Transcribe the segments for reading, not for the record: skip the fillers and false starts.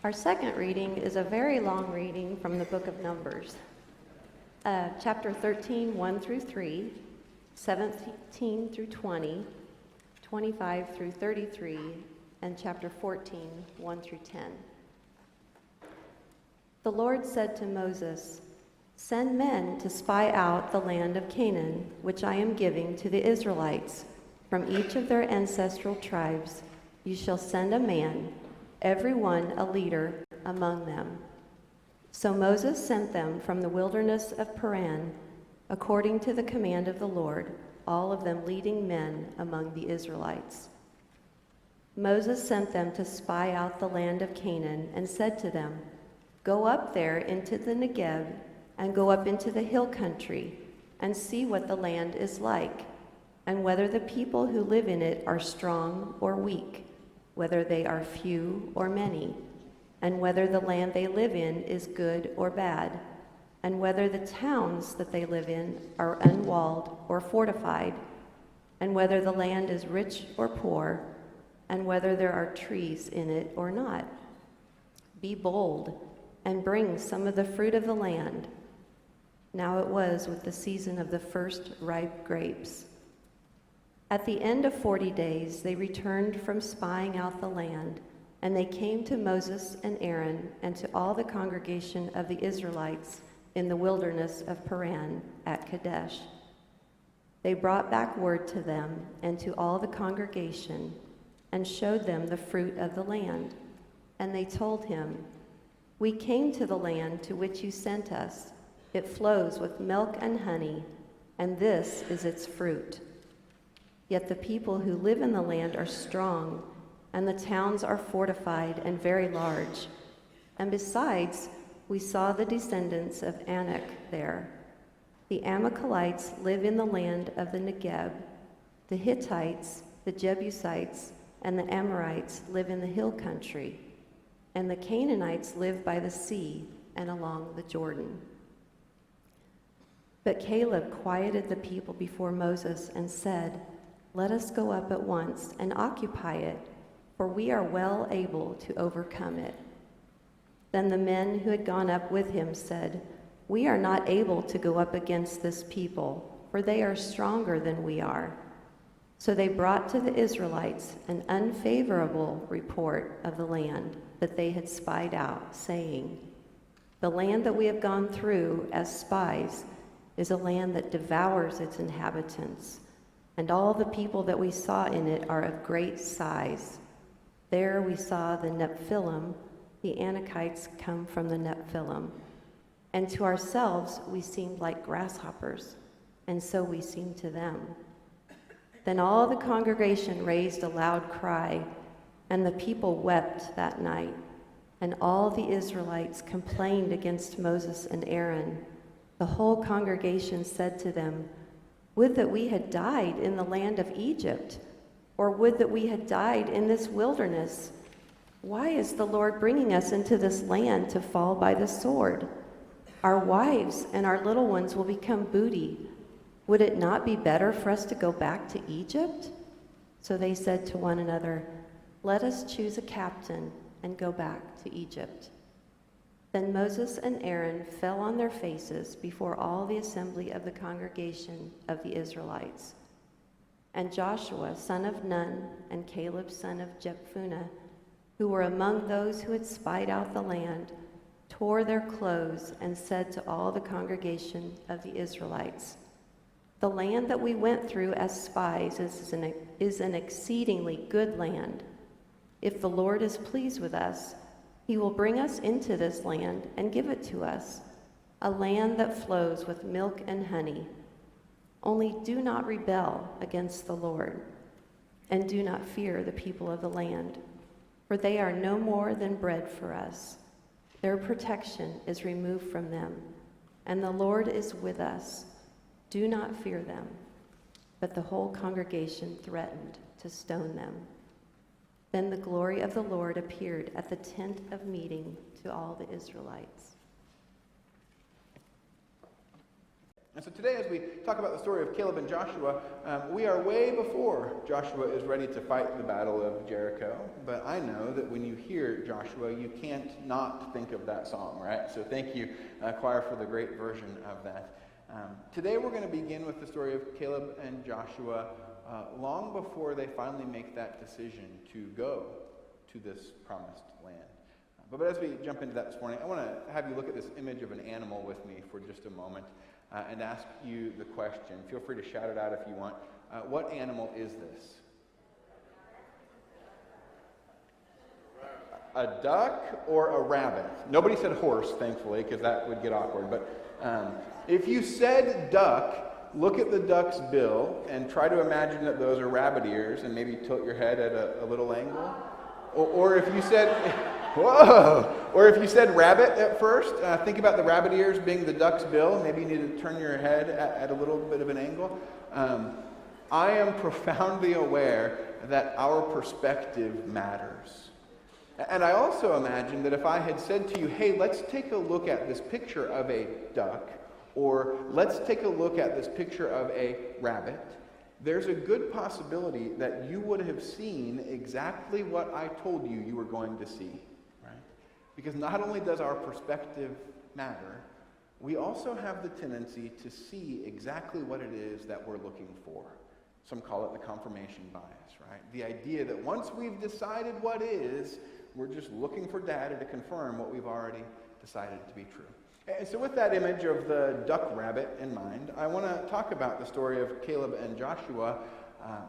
Our second reading is a very long reading from the book of Numbers. Chapter 13, 1 through 3, 17 through 20, 25 through 33, and chapter 14, 1 through 10. The Lord said to Moses, "Send men to spy out the land of Canaan, which I am giving to the Israelites. From each of their ancestral tribes you shall send a man, every one a leader among them." So Moses sent them from the wilderness of Paran, according to the command of the Lord, all of them leading men among the Israelites. Moses sent them to spy out the land of Canaan and said to them, "Go up there into the Negev and go up into the hill country and see what the land is like, and whether the people who live in it are strong or weak, whether they are few or many, and whether the land they live in is good or bad, and whether the towns that they live in are unwalled or fortified, and whether the land is rich or poor, and whether there are trees in it or not. Be bold and bring some of the fruit of the land." Now it was with the season of the first ripe grapes. At the end of 40 days, they returned from spying out the land, and they came to Moses and Aaron and to all the congregation of the Israelites in the wilderness of Paran at Kadesh. They brought back word to them and to all the congregation and showed them the fruit of the land. And they told him, "We came to the land to which you sent us. It flows with milk and honey, and this is its fruit. Yet the people who live in the land are strong, and the towns are fortified and very large. And besides, we saw the descendants of Anak there. The Amalekites live in the land of the Negev. The Hittites, the Jebusites, and the Amorites live in the hill country. And the Canaanites live by the sea and along the Jordan." But Caleb quieted the people before Moses and said, "Let us go up at once and occupy it, for we are well able to overcome it." Then the men who had gone up with him said, "We are not able to go up against this people, for they are stronger than we are." So they brought to the Israelites an unfavorable report of the land that they had spied out, saying, "The land that we have gone through as spies is a land that devours its inhabitants, and all the people that we saw in it are of great size. There we saw the Nephilim, the Anakites come from the Nephilim, and to ourselves we seemed like grasshoppers, and so we seemed to them." Then all the congregation raised a loud cry, and the people wept that night, and all the Israelites complained against Moses and Aaron. The whole congregation said to them, "Would that we had died in the land of Egypt, or would that we had died in this wilderness. Why is the Lord bringing us into this land to fall by the sword? Our wives and our little ones will become booty. Would it not be better for us to go back to Egypt?" So they said to one another, "Let us choose a captain and go back to Egypt." Then Moses and Aaron fell on their faces before all the assembly of the congregation of the Israelites. And Joshua, son of Nun, and Caleb, son of Jephunneh, who were among those who had spied out the land, tore their clothes and said to all the congregation of the Israelites, "The land that we went through as spies is an exceedingly good land. If the Lord is pleased with us, he will bring us into this land and give it to us, a land that flows with milk and honey. Only do not rebel against the Lord, and do not fear the people of the land, for they are no more than bread for us. Their protection is removed from them, and the Lord is with us. Do not fear them." But the whole congregation threatened to stone them. Then the glory of the Lord appeared at the tent of meeting to all the Israelites. And so today, as we talk about the story of Caleb and Joshua, we are way before Joshua is ready to fight the battle of Jericho. But I know that when you hear Joshua, you can't not think of that song, right? So thank you, choir, for the great version of that. Today we're going to begin with the story of Caleb and Joshua long before they finally make that decision to go to this promised land. But as we jump into that this morning, I want to have you look at this image of an animal with me for just a moment and ask you the question. Feel free to shout it out if you want. What animal is this? A duck or a rabbit? Nobody said horse, thankfully, because that would get awkward. But if you said duck, look at the duck's bill and try to imagine that those are rabbit ears and maybe tilt your head at a little angle. Or if you said, whoa! Or if you said rabbit at first, think about the rabbit ears being the duck's bill. Maybe you need to turn your head at a little bit of an angle. I am profoundly aware that our perspective matters. And I also imagine that if I had said to you, hey, let's take a look at this picture of a duck, or let's take a look at this picture of a rabbit, there's a good possibility that you would have seen exactly what I told you were going to see, right? Because not only does our perspective matter, we also have the tendency to see exactly what it is that we're looking for. Some call it the confirmation bias, right? The idea that once we've decided what is, we're just looking for data to confirm what we've already decided to be true. And so with that image of the duck rabbit in mind, I want to talk about the story of Caleb and Joshua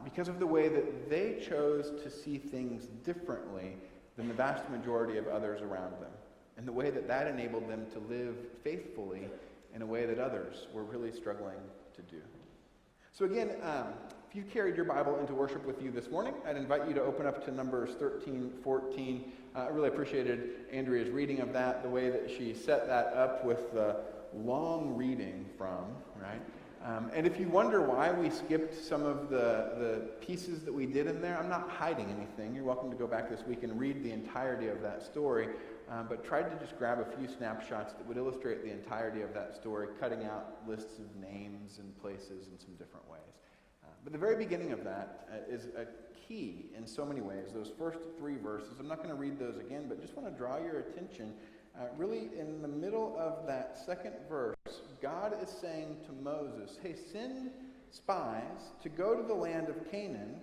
because of the way that they chose to see things differently than the vast majority of others around them, and the way that that enabled them to live faithfully in a way that others were really struggling to do. So again, if you carried your Bible into worship with you this morning, I'd invite you to open up to Numbers 13, 14. I really appreciated Andrea's reading of that, the way that she set that up with the long reading from, right? And if you wonder why we skipped some of the pieces that we did in there, I'm not hiding anything. You're welcome to go back this week and read the entirety of that story, but tried to just grab a few snapshots that would illustrate the entirety of that story, cutting out lists of names and places in some different ways. But the very beginning of that is a key in so many ways. Those first 3 verses, I'm not going to read those again, but just want to draw your attention. Really, in the middle of that second verse, God is saying to Moses, hey, send spies to go to the land of Canaan,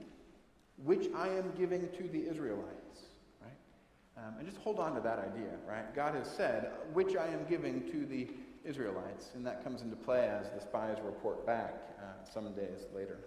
which I am giving to the Israelites. Right? And just hold on to that idea, right? God has said, which I am giving to the Israelites, and that comes into play as the spies report back some days later.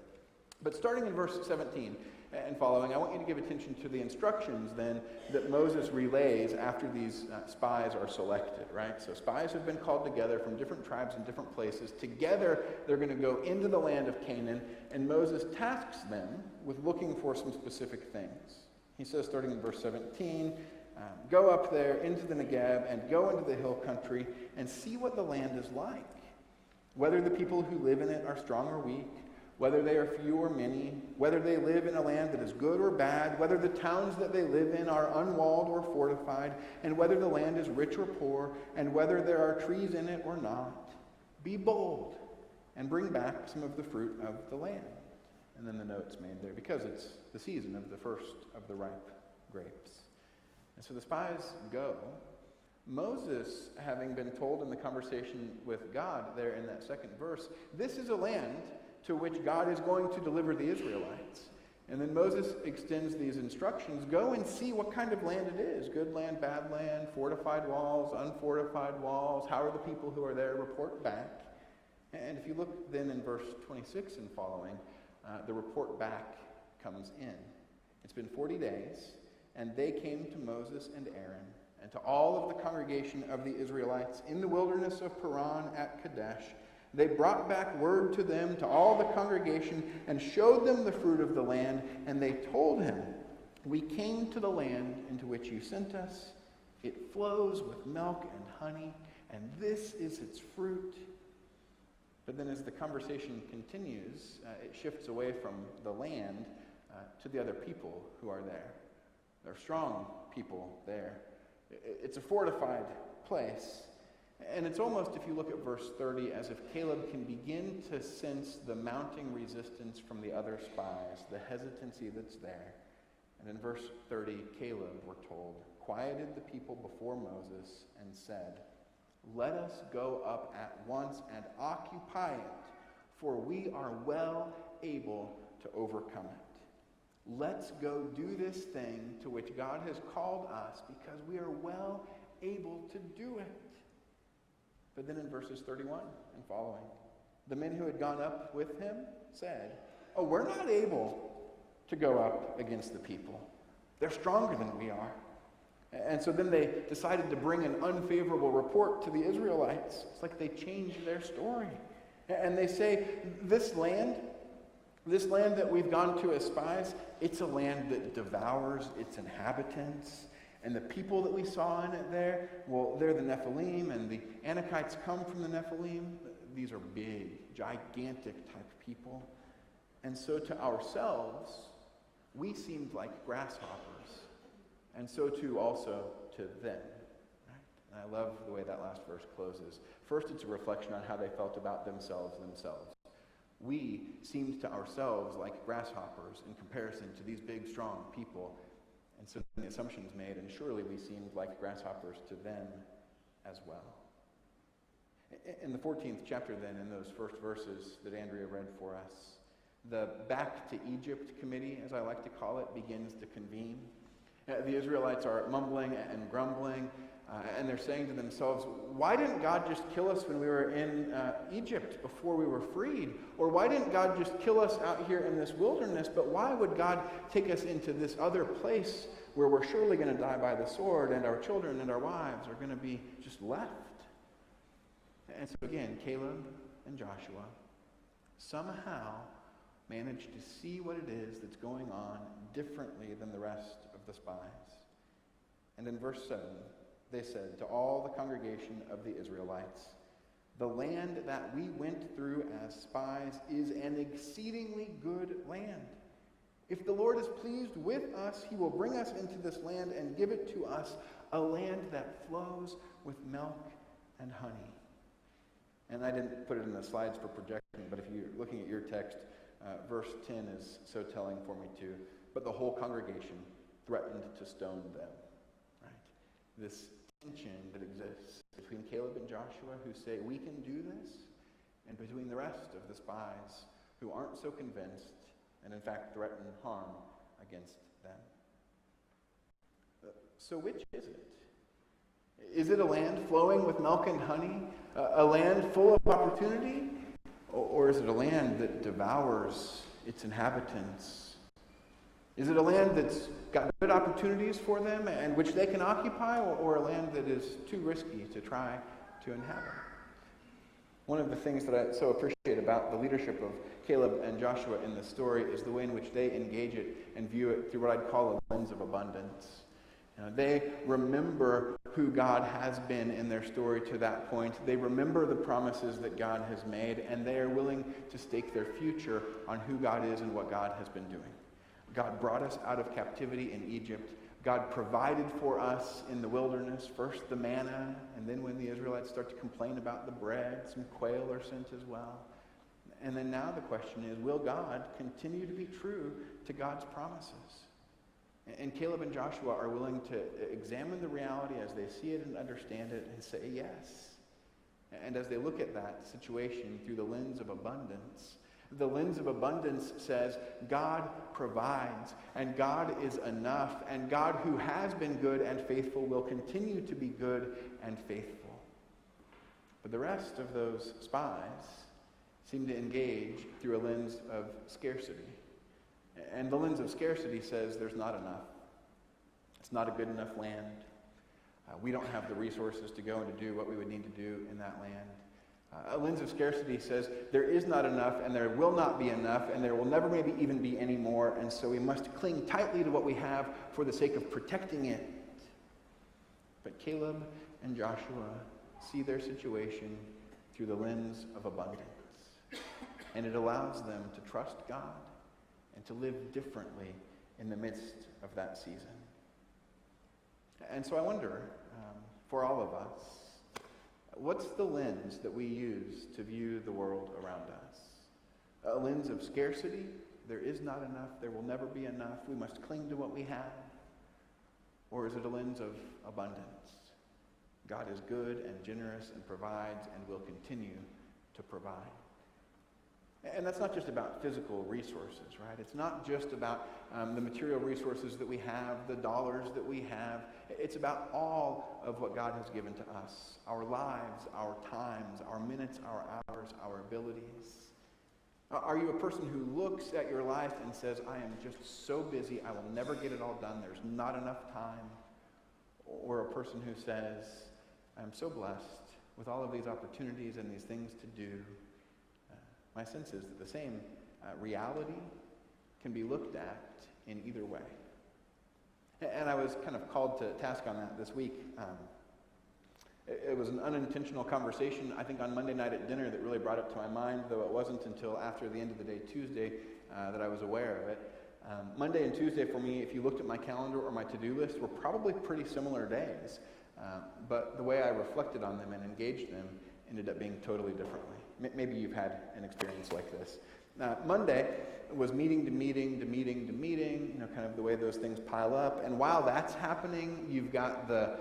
But starting in verse 17 and following, I want you to give attention to the instructions then that Moses relays after these spies are selected, right? So spies have been called together from different tribes and different places. Together, they're going to go into the land of Canaan, and Moses tasks them with looking for some specific things. He says, starting in verse 17, go up there into the Negev and go into the hill country and see what the land is like, whether the people who live in it are strong or weak, whether they are few or many, whether they live in a land that is good or bad, whether the towns that they live in are unwalled or fortified, and whether the land is rich or poor, and whether there are trees in it or not. Be bold and bring back some of the fruit of the land. And then the note's made there, because it's the season of the first of the ripe grapes. And so the spies go. Moses, having been told in the conversation with God there in that second verse, this is a land to which God is going to deliver the Israelites. And then Moses extends these instructions. Go and see what kind of land it is. Good land, bad land, fortified walls, unfortified walls. How are the people who are there? Report back. And if you look then in verse 26 and following, the report back comes in. It's been 40 days, and they came to Moses and Aaron and to all of the congregation of the Israelites in the wilderness of Paran at Kadesh. They brought back word to them, to all the congregation, and showed them the fruit of the land. And they told him, we came to the land into which you sent us. It flows with milk and honey, and this is its fruit. But then as the conversation continues, it shifts away from the land to the other people who are there. There are strong people there. It's a fortified place. And it's almost, if you look at verse 30, as if Caleb can begin to sense the mounting resistance from the other spies, the hesitancy that's there. And in verse 30, Caleb, we're told, quieted the people before Moses and said, "Let us go up at once and occupy it, for we are well able to overcome it." Let's go do this thing to which God has called us because we are well able to do it. But then in verses 31 and following, the men who had gone up with him said, "Oh, we're not able to go up against the people. They're stronger than we are." And so then they decided to bring an unfavorable report to the Israelites. It's like they changed their story. And they say, this land that we've gone to as spies, it's a land that devours its inhabitants. And the people that we saw in it there, well, they're the Nephilim, and the Anakites come from the Nephilim. These are big, gigantic type people. And so to ourselves, we seemed like grasshoppers. And so too also to them. Right? And I love the way that last verse closes. First, it's a reflection on how they felt about themselves. We seemed to ourselves like grasshoppers in comparison to these big, strong people. And so the assumption is made, and surely we seemed like grasshoppers to them as well. In the 14th chapter then, in those first verses that Andrea read for us, the Back to Egypt committee, as I like to call it, begins to convene. The Israelites are mumbling and grumbling, and they're saying to themselves, why didn't God just kill us when we were in Egypt before we were freed? Or why didn't God just kill us out here in this wilderness? But why would God take us into this other place where we're surely going to die by the sword, and our children and our wives are going to be just left? And so again, Caleb and Joshua somehow managed to see what it is that's going on differently than the rest of the spies. And in verse 7, they said to all the congregation of the Israelites, "The land that we went through as spies is an exceedingly good land. If the Lord is pleased with us, he will bring us into this land and give it to us, a land that flows with milk and honey." And I didn't put it in the slides for projection, but if you're looking at your text, verse 10 is so telling for me too. But the whole congregation threatened to stone them. Right? This tension that exists between Caleb and Joshua, who say, we can do this, and between the rest of the spies who aren't so convinced and in fact threaten harm against them. So which is it? Is it a land flowing with milk and honey? A land full of opportunity? Or is it a land that devours its inhabitants? Is it a land that's got good opportunities for them and which they can occupy, or a land that is too risky to try to inhabit? One of the things that I so appreciate about the leadership of Caleb and Joshua in this story is the way in which they engage it and view it through what I'd call a lens of abundance. They remember who God has been in their story to that point. They remember the promises that God has made, and they are willing to stake their future on who God is and what God has been doing. God brought us out of captivity in Egypt. God provided for us in the wilderness, first the manna, and then when the Israelites start to complain about the bread, some quail are sent as well. And then now the question is, will God continue to be true to God's promises? And Caleb and Joshua are willing to examine the reality as they see it and understand it and say yes. And as they look at that situation through the lens of abundance, the lens of abundance says God provides, and God is enough, and God who has been good and faithful will continue to be good and faithful. But the rest of those spies seem to engage through a lens of scarcity. And the lens of scarcity says there's not enough. It's not a good enough land. We don't have the resources to go and to do what we would need to do in that land. A lens of scarcity says there is not enough, and there will not be enough, and there will never maybe even be any more, and so we must cling tightly to what we have for the sake of protecting it. But Caleb and Joshua see their situation through the lens of abundance, and it allows them to trust God and to live differently in the midst of that season. And so I wonder, for all of us, What's the lens that we use to view the world around us? A lens of scarcity? There is not enough. There will never be enough. We must cling to what we have. Or is it a lens of abundance? God is good and generous and provides and will continue to provide. And that's not just about physical resources, right? It's not just about the material resources that we have, the dollars that we have. It's about all of what God has given to us. Our lives, our times, our minutes, our hours, our abilities. Are you a person who looks at your life and says, I am just so busy, I will never get it all done, there's not enough time? Or a person who says, I'm so blessed with all of these opportunities and these things to do. My sense is that the same reality can be looked at in either way. And I was kind of called to task on that this week. It was an unintentional conversation, I think, on Monday night at dinner that really brought it to my mind, though it wasn't until after the end of the day, Tuesday, that I was aware of it. Monday and Tuesday for me, if you looked at my calendar or my to-do list, were probably pretty similar days. But the way I reflected on them and engaged them ended up being totally differently. Maybe you've had an experience like this. Monday was meeting to meeting to meeting to meeting, kind of the way those things pile up. And while that's happening, you've got the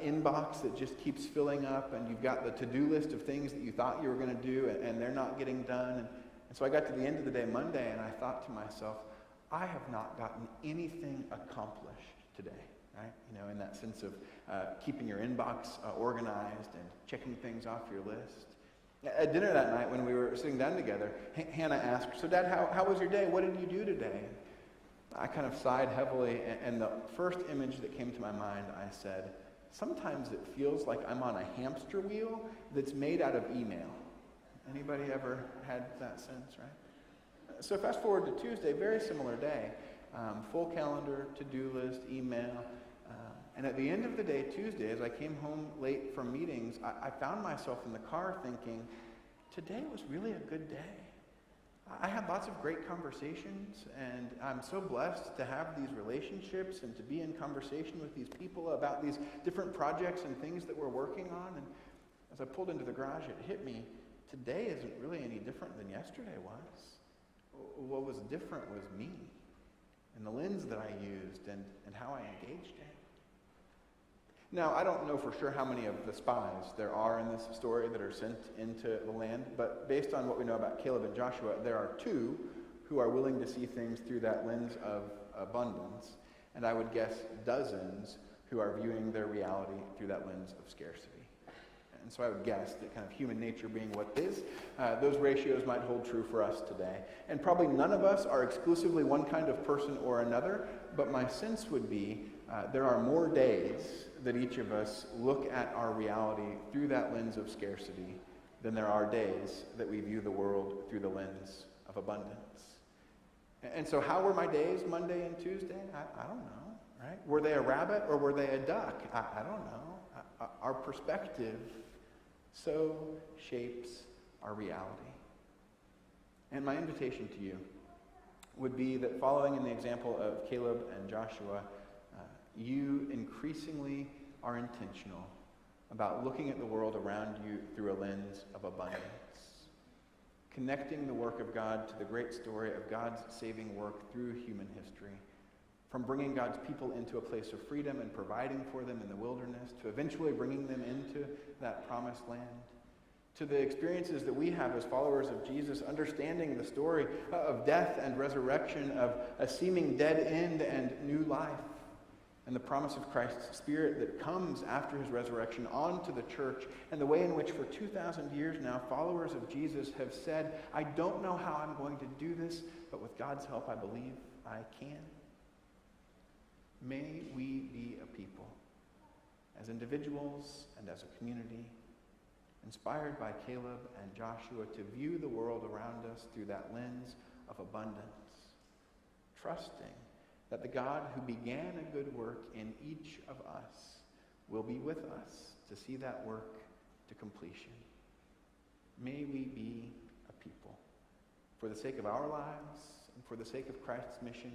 inbox that just keeps filling up, and you've got the to-do list of things that you thought you were going to do, and they're not getting done. And so I got to the end of the day Monday, and I thought to myself, I have not gotten anything accomplished today. Right? In that sense of keeping your inbox organized and checking things off your list. At dinner that night when we were sitting down together, Hannah asked, so Dad, how was your day? What did you do today? I kind of sighed heavily, and the first image that came to my mind, I said, sometimes it feels like I'm on a hamster wheel that's made out of email. Anybody ever had that sense, right? So fast forward to Tuesday, very similar day. Full calendar, to-do list, email. And at the end of the day, Tuesday, as I came home late from meetings, I found myself in the car thinking, today was really a good day. I had lots of great conversations, and I'm so blessed to have these relationships and to be in conversation with these people about these different projects and things that we're working on. And as I pulled into the garage, it hit me, today isn't really any different than yesterday was. What was different was me, and the lens that I used, and how I engaged in. Now, I don't know for sure how many of the spies there are in this story that are sent into the land, but based on what we know about Caleb and Joshua, there are 2 who are willing to see things through that lens of abundance, and I would guess dozens who are viewing their reality through that lens of scarcity. And so I would guess that kind of human nature being what it is, those ratios might hold true for us today. And probably none of us are exclusively one kind of person or another, but my sense would be there are more days that each of us look at our reality through that lens of scarcity than there are days that we view the world through the lens of abundance. And so how were my days Monday and Tuesday? I don't know, right? Were they a rabbit or were they a duck? I don't know. Our perspective so shapes our reality. And my invitation to you would be that following in the example of Caleb and Joshua, you increasingly are intentional about looking at the world around you through a lens of abundance, connecting the work of God to the great story of God's saving work through human history, from bringing God's people into a place of freedom and providing for them in the wilderness, to eventually bringing them into that promised land, to the experiences that we have as followers of Jesus, understanding the story of death and resurrection, of a seeming dead end and new life, and the promise of Christ's Spirit that comes after his resurrection onto the church, and the way in which for 2,000 years now, followers of Jesus have said, I don't know how I'm going to do this, but with God's help, I believe I can. May we be a people, as individuals and as a community, inspired by Caleb and Joshua to view the world around us through that lens of abundance, trusting that the God who began a good work in each of us will be with us to see that work to completion. May we be a people, for the sake of our lives and for the sake of Christ's mission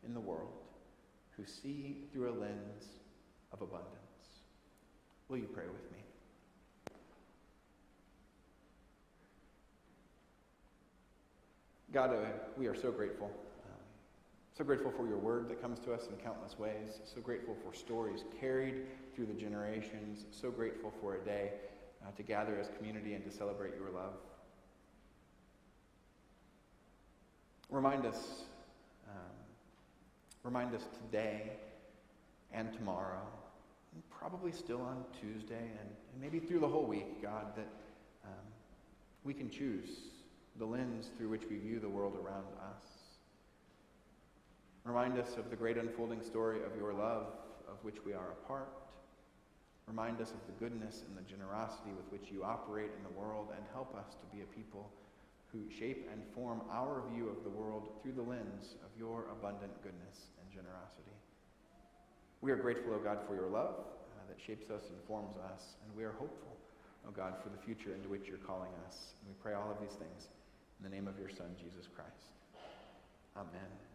in the world, who see through a lens of abundance. Will you pray with me? God, we are so grateful. So grateful for your word that comes to us in countless ways. So grateful for stories carried through the generations. So grateful for a day to gather as community and to celebrate your love. Remind us today and tomorrow, and probably still on Tuesday, and maybe through the whole week, God, that we can choose the lens through which we view the world around us. Remind us of the great unfolding story of your love, of which we are a part. Remind us of the goodness and the generosity with which you operate in the world, and help us to be a people who shape and form our view of the world through the lens of your abundant goodness and generosity. We are grateful, O God, for your love that shapes us and forms us, and we are hopeful, O God, for the future into which you're calling us. And we pray all of these things in the name of your Son, Jesus Christ. Amen.